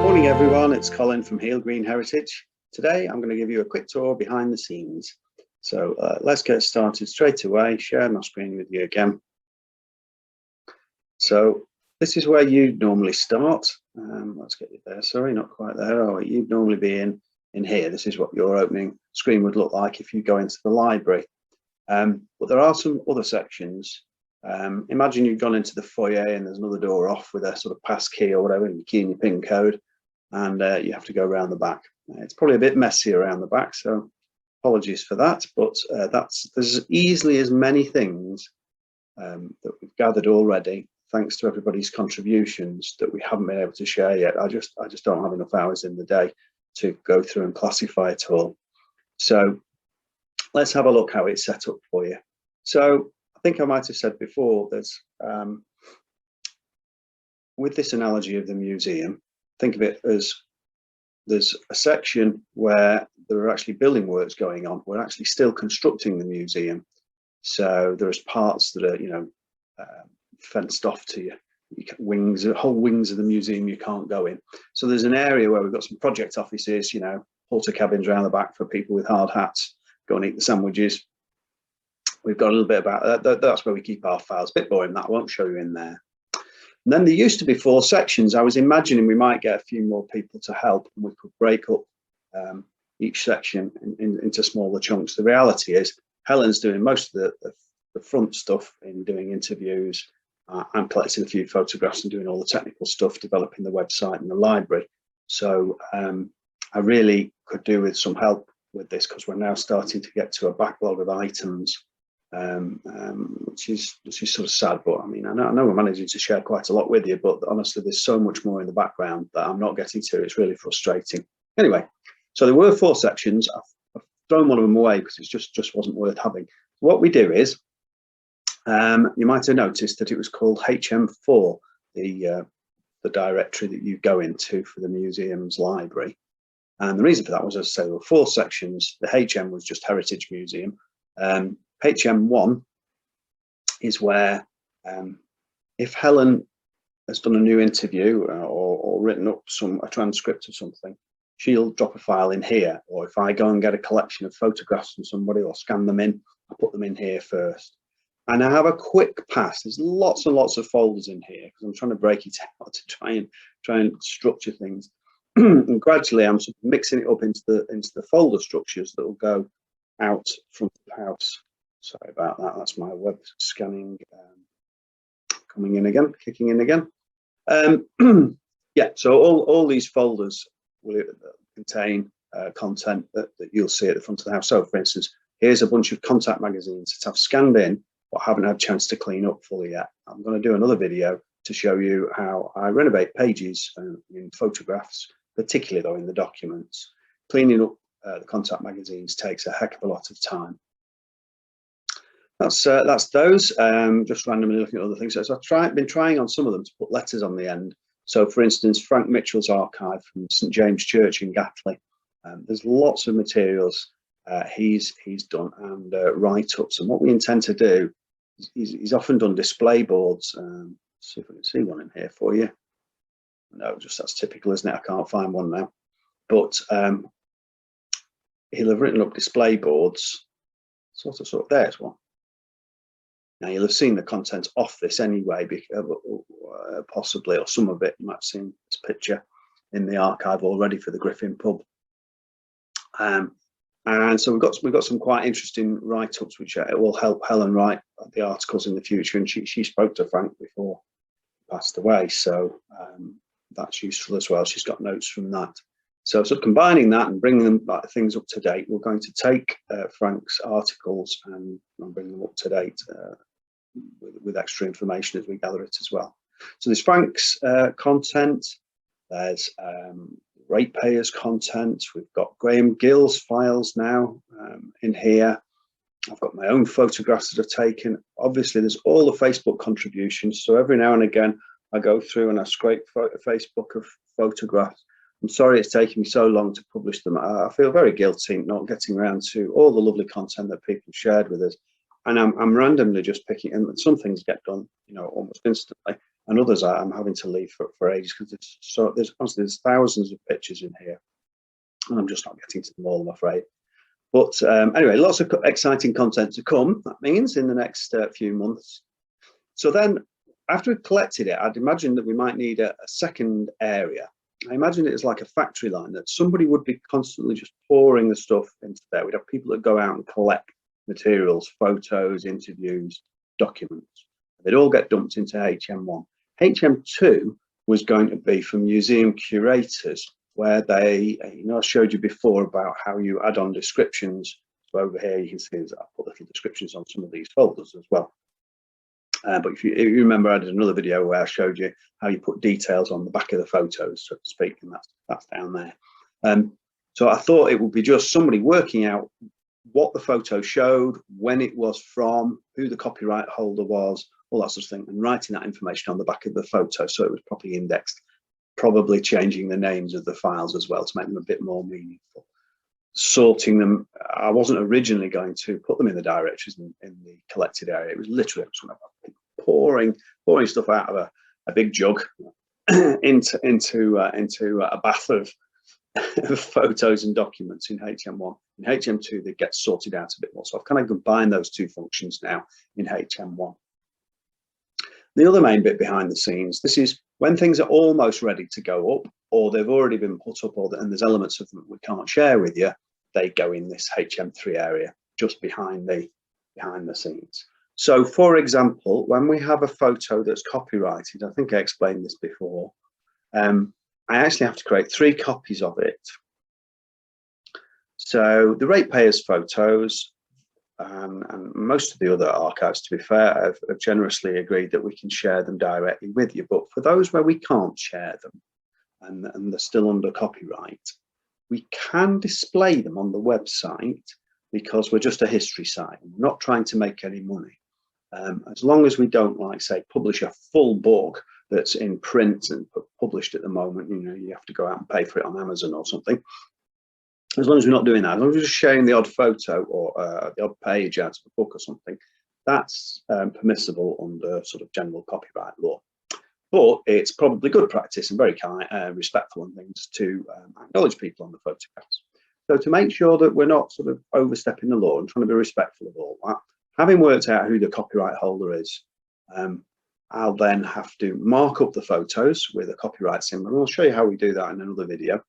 Morning everyone, it's Colin from Heal Green Heritage. Today I'm going to give you a quick tour behind the scenes. So let's get started straight away. Share my screen with you again. So this is where you normally start. Let's get you there. Sorry, not quite there. Oh, you'd normally be in here. This is what your opening screen would look like if you go into the library. But there are some other sections. Imagine you've gone into the foyer and there's another door off with a sort of pass key or whatever, and you key in your PIN code, and you have to go around the back. It's probably a bit messy around the back, so apologies for that. But there's easily as many things that we've gathered already, thanks to everybody's contributions, that we haven't been able to share yet. I just don't have enough hours in the day to go through and classify it all. So let's have a look how it's set up for you. So I think I might have said before, there's with this analogy of the museum, think of it as there's a section where there are actually building works going on. We're actually still constructing the museum. So there's parts that are, fenced off to you. Wings, whole wings of the museum you can't go in. So there's an area where we've got some project offices, porter cabins around the back for people with hard hats, go and eat the sandwiches. We've got a little bit about that. That's where we keep our files. A bit boring, that I won't show you in there. And then there used to be 4 sections. I was imagining we might get a few more people to help and we could break up each section into smaller chunks. The reality is Helen's doing most of the front stuff in doing interviews. I'm collecting a few photographs and doing all the technical stuff, developing the website and the library. So I really could do with some help with this, because we're now starting to get to a backlog of items, which is sort of sad. But I mean, I know we're managing to share quite a lot with you, but honestly, there's so much more in the background that I'm not getting to. It's really frustrating. Anyway, so there were 4 sections. I've thrown one of them away because it just wasn't worth having. What we do is, you might have noticed that it was called HM4, the directory that you go into for the museum's library. And the reason for that was, as I say, there were 4 sections. The HM was just Heritage Museum. HM1 is where, if Helen has done a new interview or written up a transcript of something, she'll drop a file in here. Or if I go and get a collection of photographs from somebody or scan them in, I put them in here first. And I have a quick pass. There's lots and lots of folders in here because I'm trying to break it out to try and structure things. And gradually I'm sort of mixing it up into the folder structures that will go out from the house. Sorry about that. That's my web scanning coming in again, kicking in again. Yeah, so all these folders will contain content that you'll see at the front of the house. So for instance, here's a bunch of contact magazines that I've scanned in but haven't had a chance to clean up fully yet. I'm going to do another video to show you how I renovate pages in photographs, particularly though in the documents. Cleaning up the contact magazines takes a heck of a lot of time. That's those. Just randomly looking at other things. So I've been trying on some of them to put letters on the end. So for instance, Frank Mitchell's archive from St James Church in Gatley. There's lots of materials he's done and write-ups. And what we intend to do, he's often done display boards. See if I can see one in here for you. No, just that's typical, isn't it? I can't find one now. But he'll have written up display boards. Sort of, there's one. Now you'll have seen the content off this anyway, possibly, or some of it. You might have seen this picture in the archive already for the Griffin pub. And so we've got some quite interesting write-ups which will help Helen write the articles in the future. And she spoke to Frank before he passed away, so that's useful as well. She's got notes from that. So sort of combining that and bringing them things up to date, we're going to take Frank's articles and bring them up to date with extra information as we gather it as well. So there's Frank's content, there's ratepayers content, we've got Graham Gill's files now in here. I've got my own photographs that I've taken. Obviously there's all the Facebook contributions, so every now and again I go through and I scrape Facebook of photographs. I'm sorry it's taking me so long to publish them. I feel very guilty not getting around to all the lovely content that people shared with us. and I'm randomly just picking, and some things get done, you know, almost instantly, and others I'm having to leave for ages because there's thousands of pictures in here, and I'm just not getting to them all, I'm afraid. But anyway, lots of exciting content to come, that means, in the next few months. So then, after we've collected it, I'd imagine that we might need a second area. I imagine it as like a factory line, that somebody would be constantly just pouring the stuff into there. We'd have people that go out and collect materials, photos, interviews, documents. They'd all get dumped into HM1. HM2 was going to be for museum curators, where they, you know, I showed you before about how you add on descriptions. So over here you can see I put little descriptions on some of these folders as well. But if you remember, I did another video where I showed you how you put details on the back of the photos, so to speak, and that's down there. So I thought it would be just somebody working out what the photo showed, when it was from, who the copyright holder was, all that sort of thing, and writing that information on the back of the photo so it was properly indexed, probably changing the names of the files as well to make them a bit more meaningful. Sorting them, I wasn't originally going to put them in the directories in the collected area. It was literally pouring stuff out of a big jug into a bath of photos and documents in HM1. In HM2, they get sorted out a bit more. So I've kind of combined those two functions now in HM1. The other main bit behind the scenes, this is when things are almost ready to go up, or they've already been put up, and there's elements of them we can't share with you, they go in this HM3 area, just behind the scenes. So for example, when we have a photo that's copyrighted, I think I explained this before, I actually have to create 3 copies of it. So the ratepayers' photos, and most of the other archives, to be fair, have generously agreed that we can share them directly with you. But for those where we can't share them and they're still under copyright, we can display them on the website because we're just a history site. We're not trying to make any money. As long as we don't, like, say, publish a full book that's in print and published at the moment, you know, you have to go out and pay for it on Amazon or something. As long as we're not doing that, as long as we're just sharing the odd photo or the odd page out of a book or something, that's permissible under sort of general copyright law. But it's probably good practice and very kind, respectful and things to acknowledge people on the photographs. So to make sure that we're not sort of overstepping the law and trying to be respectful of all that, having worked out who the copyright holder is, I'll then have to mark up the photos with a copyright symbol. And I'll show you how we do that in another video.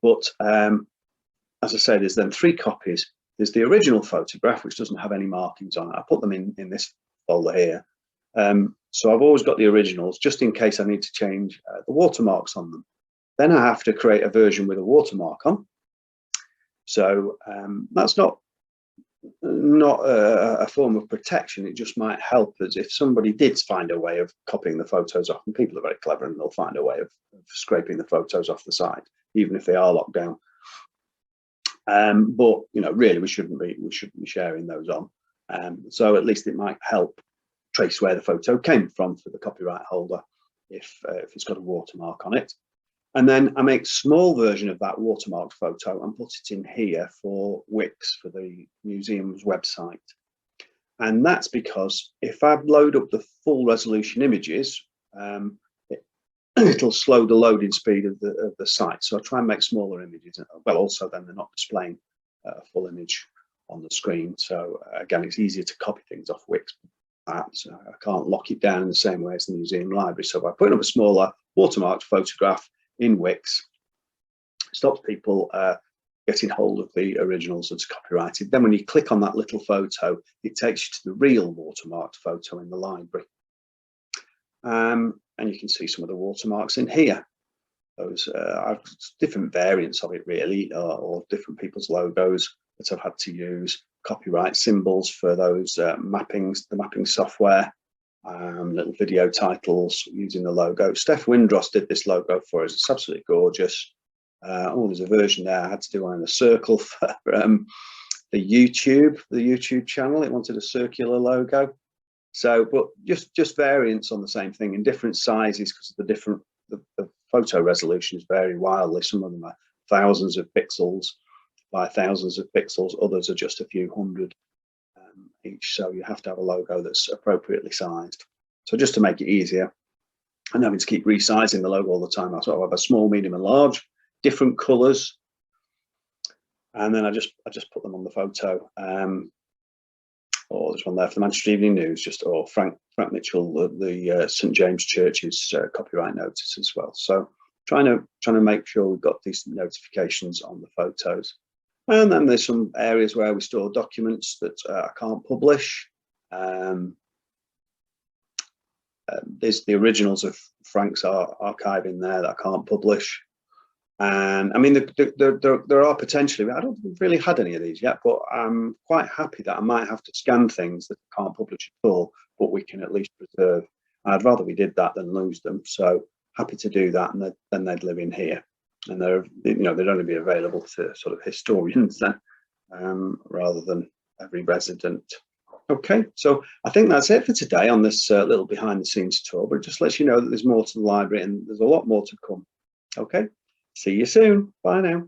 But as I say, there's then 3 copies. There's the original photograph, which doesn't have any markings on it. I put them in this folder here. So I've always got the originals, just in case I need to change the watermarks on them. Then I have to create a version with a watermark on. So that's not a form of protection. It just might help us if somebody did find a way of copying the photos off, and people are very clever and they'll find a way of scraping the photos off the site, even if they are locked down. But you know, really, we shouldn't be sharing those on. So at least it might help trace where the photo came from for the copyright holder if it's got a watermark on it. And then I make a small version of that watermarked photo and put it in here for Wix, for the museum's website. And that's because if I load up the full resolution images, it'll slow the loading speed of the site. So I try and make smaller images. Well, also then they're not displaying a full image on the screen. So again, it's easier to copy things off Wix. So I can't lock it down in the same way as the museum library. So by putting up a smaller watermarked photograph in Wix, stops people getting hold of the originals that's copyrighted. Then when you click on that little photo, it takes you to the real watermarked photo in the library. And you can see some of the watermarks in here. Those are different variants of it, really, or different people's logos that I've had to use. Copyright symbols for those mappings, the mapping software. Little video titles using the logo. Steph Windross did this logo for us. It's absolutely gorgeous. Oh, there's a version there I had to do one in a circle for the YouTube channel. It wanted a circular logo. So, but just variants on the same thing in different sizes because of the photo resolutions vary wildly. Some of them are thousands of pixels by thousands of pixels. Others are just a few hundred. each, so you have to have a logo that's appropriately sized. So just to make it easier, and having to keep resizing the logo all the time, I sort of have a small, medium, and large, different colours, and then I just put them on the photo. Or there's one there for the Manchester Evening News, or Frank Mitchell, the St James Church's copyright notice as well. So trying to make sure we've got decent notifications on the photos. And then there's some areas where we store documents that I can't publish. There's the originals of Frank's archive in there that I can't publish. And I mean, there are potentially, I don't think we've really had any of these yet, but I'm quite happy that I might have to scan things that I can't publish at all, but we can at least preserve. I'd rather we did that than lose them. So happy to do that, and then they'd live in here. And they'd only be available to sort of historians then, rather than every resident. Okay, so I think that's it for today on this little behind the scenes tour, but it just lets you know that there's more to the library and there's a lot more to come. Okay, see you soon. Bye now.